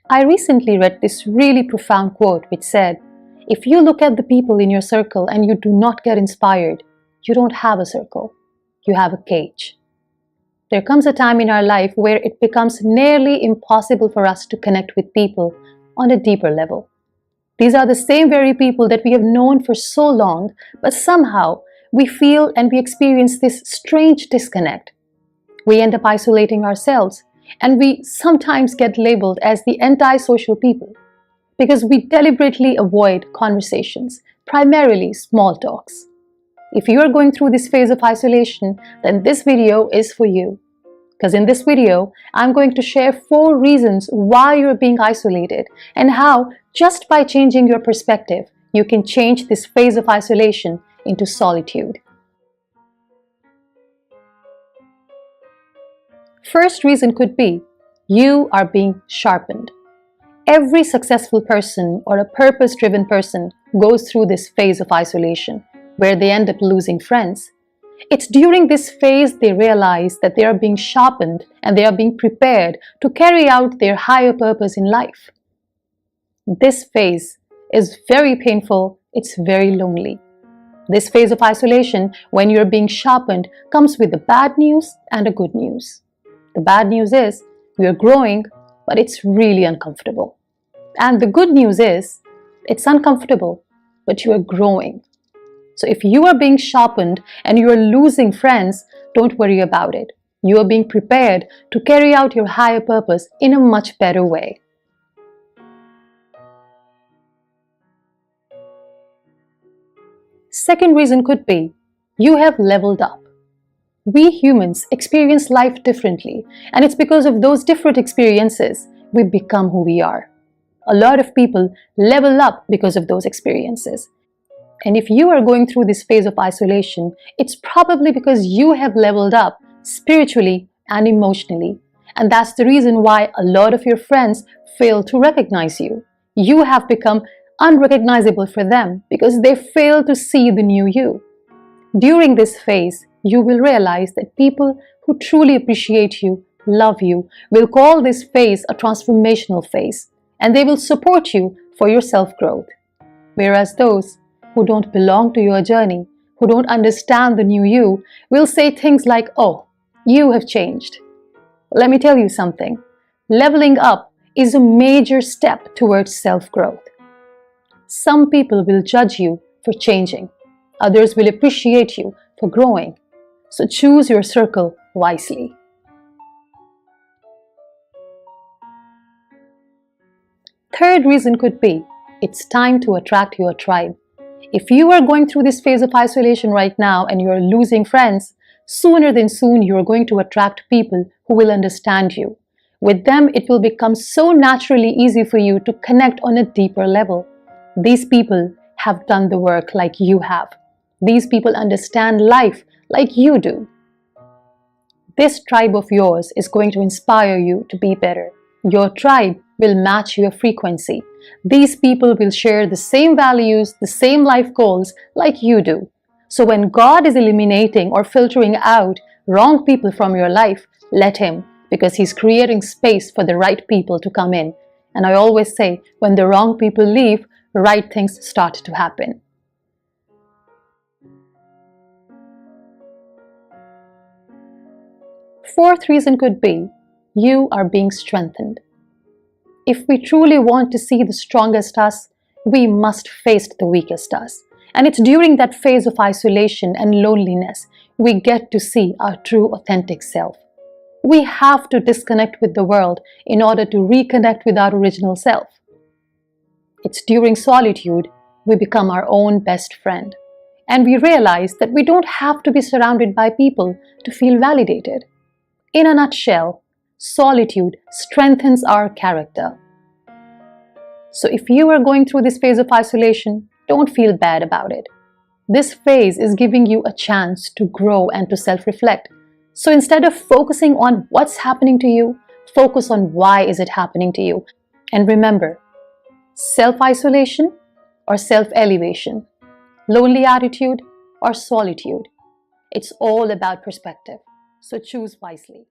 I recently read this really profound quote which said, "If you look at the people in your circle and you do not get inspired, you don't have a circle, you have a cage." There comes a time in our life where it becomes nearly impossible for us to connect with people on a deeper level. These are the same very people that we have known for so long, but somehow we feel and we experience this strange disconnect. We end up isolating ourselves, and we sometimes get labeled as the anti-social people because we deliberately avoid conversations, primarily small talks. If you are going through this phase of isolation, then this video is for you. Because in this video, I'm going to share 4 reasons why you're being isolated and how, just by changing your perspective, you can change this phase of isolation into solitude. First reason could be, you are being sharpened. Every successful person or a purpose-driven person goes through this phase of isolation, where they end up losing friends. It's during this phase they realize that they are being sharpened and they are being prepared to carry out their higher purpose in life. This phase is very painful, it's very lonely. This phase of isolation, when you're being sharpened, comes with the bad news and the good news. The bad news is, you're growing, but it's really uncomfortable. And the good news is, it's uncomfortable, but you are growing. So if you are being sharpened and you are losing friends, don't worry about it. You are being prepared to carry out your higher purpose in a much better way. Second reason could be, you have leveled up. We humans experience life differently, and it's because of those different experiences we become who we are. A lot of people level up because of those experiences. And if you are going through this phase of isolation, it's probably because you have leveled up spiritually and emotionally. And that's the reason why a lot of your friends fail to recognize you. You have become unrecognizable for them because they fail to see the new you. During this phase, you will realize that people who truly appreciate you, love you, will call this phase a transformational phase, and they will support you for your self-growth. Whereas those who don't belong to your journey, who don't understand the new you, will say things like, "Oh, you have changed." Let me tell you something. Leveling up is a major step towards self-growth. Some people will judge you for changing. Others will appreciate you for growing. So choose your circle wisely. Third reason could be, it's time to attract your tribe. If you are going through this phase of isolation right now and you are losing friends, sooner than soon you are going to attract people who will understand you. With them, it will become so naturally easy for you to connect on a deeper level. These people have done the work like you have. These people understand life like you do. This tribe of yours is going to inspire you to be better. Your tribe will match your frequency. These people will share the same values, the same life goals like you do. So when God is eliminating or filtering out wrong people from your life, let Him, because He's creating space for the right people to come in. And I always say, when the wrong people leave, right things start to happen. Fourth reason could be, you are being strengthened. If we truly want to see the strongest us, we must face the weakest us. And it's during that phase of isolation and loneliness we get to see our true authentic self. We have to disconnect with the world in order to reconnect with our original self. It's during solitude we become our own best friend. And we realize that we don't have to be surrounded by people to feel validated. In a nutshell, solitude strengthens our character. So if you are going through this phase of isolation, don't feel bad about it. This phase is giving you a chance to grow and to self-reflect. So instead of focusing on what's happening to you, focus on why is it happening to you. And remember, self-isolation or self-elevation, lonely attitude or solitude, it's all about perspective. So choose wisely.